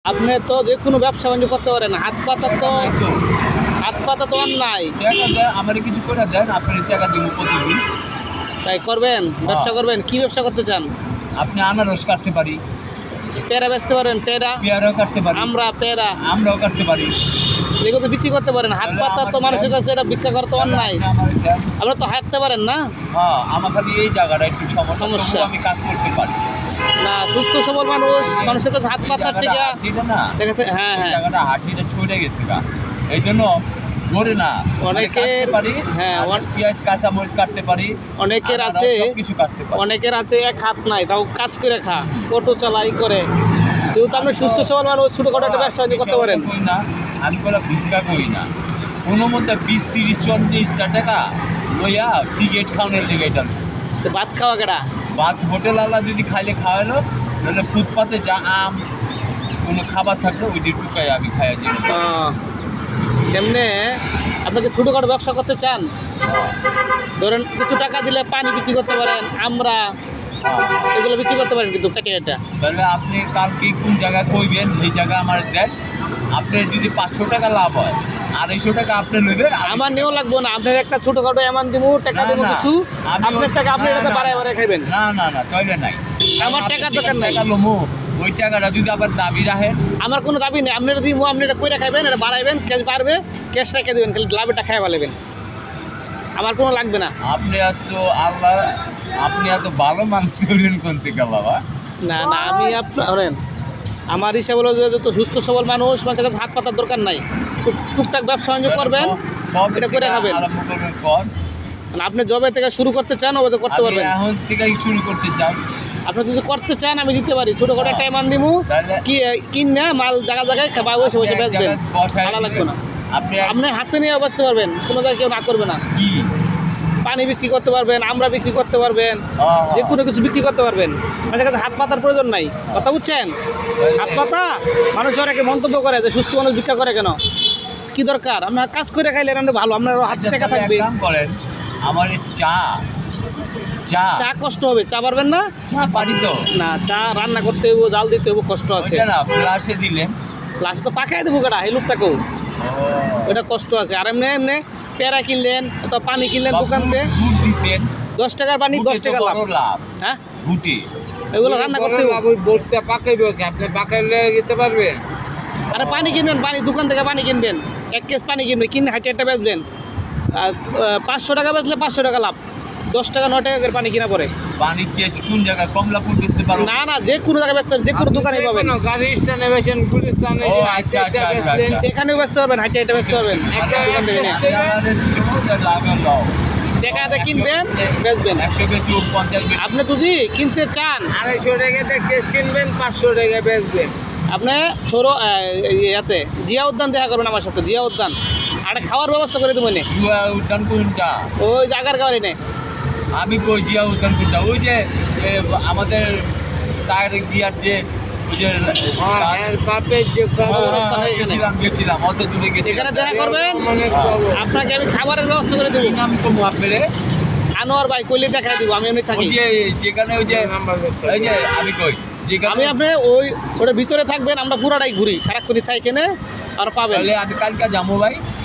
আপনি তো যে কোনো ব্যবসা বাণিজ্য করতে পারেন, হাত পাতা তো আর নাই। টাকা দেয় আমার কিছু করে দেন, আপনার টাকা দিব প্রতিদিন। তাই করবেন, ব্যবসা করবেন। কি ব্যবসা করতে চান? আপনি আনারস কাটতে পারি, পেয়ারা বেচতে পারেন, পেয়ারাও কাটতে পারি, পেয়ারা আমরাও কাটতে পারি। এগুলো তো বিক্রি করতে পারেন। হাত পাতা তো মানুষের কাছে এটা বিক্রি করতে নাই। আমার দেন। আপনারা তো হাঁটতে পারেন না। হ্যাঁ, আমার খালি এই জায়গাটা একটু সমস্যা, সমস্যা। তবুও আমি কাজ করতে পারি না, সুস্থ সবল মানুষের কাছে হাত পাতার থেকে হাঁটিটা না, দেখেছে। হ্যাঁ এই হ্যাঁ, জায়গাটা হাঁটিটা ছড়ে গেছে গা, এই জন্য ধরে না অনেকে কাটতে পারি। হ্যাঁ, পেঁয়াজ কাঁচা মরিচ কাটতে পারি, অনেকের আনারস আছে, সবকিছু কাটতে পারি। অনেকের আছে এক হাত নাই, তাও কাজ করে খা, অটো চালাই করে। যেহেতু আপনি সুস্থ সবল মানুষ, ছোটখাটো একটা ব্যবসা বাণিজ্য করতে পারেন। করি না, আমি কোনো ভিক্ষা করি না। কোনো মধ্যে 20-30-40টা টাকা লইয়া ক্রিকেট খাওয়ানোর লেগে এটা তো ভাত খাওয়া কেডা? ভাত হোটেল আলা যদি খাইলে খাওয়ালো, তাহলে ফুটপাতে যা আম কোনো খাবার থাকলো ওইটি টুকাই আমি খাইয়া দিল। এমনি আপনাকে ছোটোখাটো ব্যবসা করতে চান, ধরেন কিছু টাকা দিলে পানি বিক্রি করতে পারেন, এগুলো বিক্রি করতে পারেন, কিন্তু কেটে এটা। তাহলে আপনি কালকে কোন জায়গায় কইবেন, এই জায়গা আমার দেন। আপনার যদি 500 টাকা লাভ হয়, 250 টাকা আপনি নেবেন। আমার নিয়েও লাগবো না, আপনার একটা ছোটোখাটো এমন দিব, টাকা দেবো কিছু, আপনার টাকা আপনি এটা বাড়ায় খাইবেন। না না না, তাইলে নাই, আমার টাকার দরকার নাই। টাকা লমো, ওই টাকাটা যদি আবার দাবি রাখেন। আমার কোনো দাবি নেই, আপনারা দিব, আপনি এটা কইরা খাইবেন, এটা বাড়াইবেন, ক্যাশ বাড়বে, ক্যাশ রেখে দেবেন, খালি লাভটা খাই ভালেবেন, আমার কোনো লাগবে না। আপনি এত আল্লাহ, আপনি এত ভালো মানুষ হলেন কোন থেকে বাবা? না না, আমি আপনার আমার হিসাব হলো যে যত সুস্থ সবল মানুষের কাছে হাত পাতার দরকার নাই, টুকটাক ব্যবসা বাণিজ্য করবেন, এটা করে খাবেন। আরম্ভ করবেন কর। মানে আপনি জবে থেকে শুরু করতে চান, ওবে তো করতে আমি পারবেন। এখন থেকেই শুরু করতে চাই। আপনি যদি করতে চান আমি দিতে পারি, ছোটোখাটো একটা এমান দিব, তাহলে- কি কিনে মাল জায়গায় খাবা, বসে বসে এক বেচবেন, জায়গায় বসায় ভালো লাগবে না। আপনি আপনি হাতে নিয়ে বসতে পারবেন, কোনো জায়গায় কেউ না করবে না। কি পানি বিক্রি করতে পারবেন, আমরা বিক্রি করতে পারবেন, যে কোনো কিছু বিক্রি করতে পারবেন। আমাদের কাছে হাত পাতার প্রয়োজন নাই, কথা বুঝছেন? হাত পাতা মানুষ অনেকে মন্তব্য করে যে সুস্থ মানুষ ভিক্ষা করে কেন, কি দরকার? আপনার কাজ করে খাইলে আমরা ভালো, আপনার হাত আচ্ছা, টাকা তাহলে থাকবে। এক কাম করেন, আমার এই চা চা চা কষ্ট হবে, চা পারবেন না? চা পারি তো, না, চা রান্না করতে হইব, জাল দিতে হইব, কষ্ট আছে। ওইটা না ফ্লাশে দিলেন। লাস্টে তো পাকাই দেবো কেটা এই লোকটাকেও, ওটা কষ্ট আছে। আর এমনি এমনি পেয়ারা কিনলেন অথবা পানি কিনলেন দোকান থেকে, দুধ দিতেন, 10 টাকার পানি 10 টাকা লাভ। লাভ হ্যাঁ, ঘুটে। এগুলো রান্না করতে হইব। বোর্ডটা পাকাইব কি আপনি পাকাইলে দিতে পারবেন? আরে পানি কিনবেন, পানি দোকান থেকে পানি কিনবেন, 1 কেস পানি কিনবেন, কিনে হাইটে একটা বেচবেন, আর 500 টাকা বেচলে 500 টাকা লাভ, 10 টাকা 9 টাকা করে পানি কিনা পড়ে। পানি কেস কোন জায়গায় কমলাপুর বেচতে পারো? না না, যে কোনো জায়গায় বেচতে পারেন, যে কোনো দোকানে পাবেন, গাড়ি স্ট্যান্ডে বেছেন, গুলিস্তানে ও, আচ্ছা, আচ্ছা, আচ্ছা, আচ্ছা। এখানেও বেচতে পারবেন, হাইটে হাইটে বেচতে পারবেন। দোকান থেকে নিয়ে লাভের লাভ টাকা দিয়ে কিনবেন, বেচবেন। 100 বেশি 50 বেশি। আপনি যদি কিনতে চান, 250 টাকাতে কেস কিনবেন, 500 টাকা বেচবেন। আপনি ইয়াতে জিয়া উদ্যান দেখা করবেন আমার সাথে, জিয়া উদ্যান, আর খাওয়ার ব্যবস্থা করে দেবো নে, জিয়া উদ্যান কোনটা? ওই জায়গার কারণে নে। আমি কই জিয়া উদ্যান কোনটা? ওই যে আমাদের তারেক জিয়ার যে ওই যে এর বাপের যে গেছিলাম অত দূরে এখানে গেছিলাম। দেখা করবেন, আপনাকে আমি খাবারের ব্যবস্থা করে দেবো। কি নাম কমু আপনারে? আনোয়ার ভাই কইলে দেখা দিব, আমি এমনি থাকি। ওই যে যেখানে ওই যে নাম্বার করতে এই যে আমি কই যেখানে আমি আপনি ওটার ভিতরে থাকবেন, আমরা পুরাটাই ঘুরি, সারাক্ষণই থাই কেনে আর পাবেন। তাহলে আমি কালকে যাবো ভাই।